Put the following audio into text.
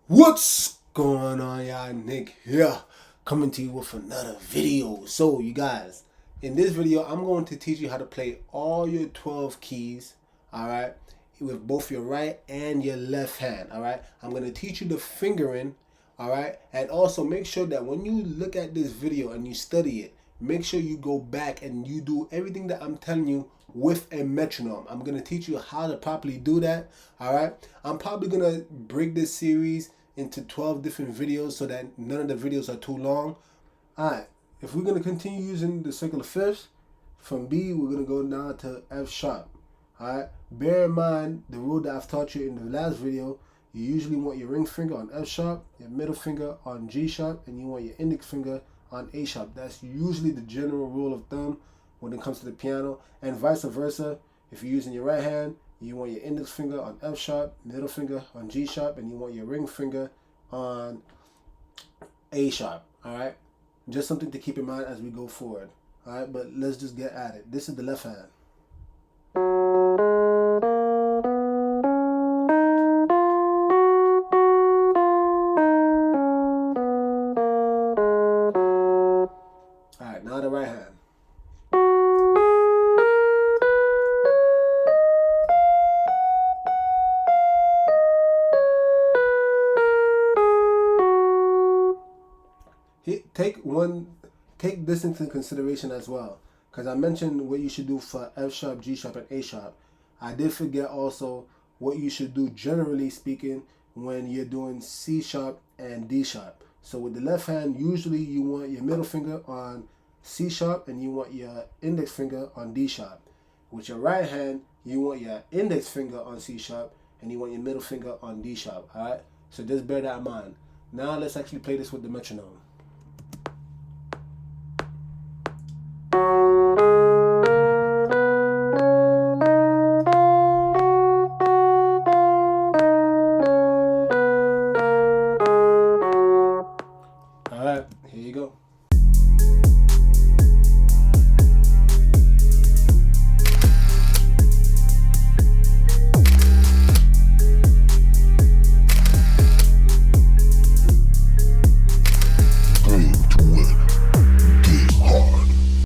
What's going on, y'all? Nick here, coming to you with another video. So, you guys, in this video, I'm going to teach you how to play all your 12 keys, all right, with both your right and your left hand, all right. I'm going to teach you the fingering, all right, and also make sure that when you look at this video and you study it, make sure you go back and you do everything that I'm telling you with a metronome. I'm going to teach you how to properly do that, all right. I'm probably going to break this series into 12 different videos so that none of the videos are too long. All right, if we're going to continue using the circular fifths, from B we're going to go down to F sharp. All right, bear in mind the rule that I've taught you in the last video. You usually want your ring finger on F sharp, your middle finger on G sharp, and you want your index finger on A sharp. That's usually the general rule of thumb when it comes to the piano, and vice versa. If you're using your right hand, you want your index finger on F sharp, middle finger on G sharp, and you want your ring finger on A sharp. All right, just something to keep in mind as we go forward. All right, but let's just get at it. This is the left hand. All right, now the right hand. Take this into consideration as well, because I mentioned what you should do for F sharp, G sharp, and A sharp. I did forget also what you should do generally speaking when you're doing C sharp and D sharp. So with the left hand, usually you want your middle finger on C sharp and you want your index finger on D sharp. With your right hand, you want your index finger on C sharp and you want your middle finger on D sharp. All right, so just bear that in mind. Now let's actually play this with the metronome. All right, here you go.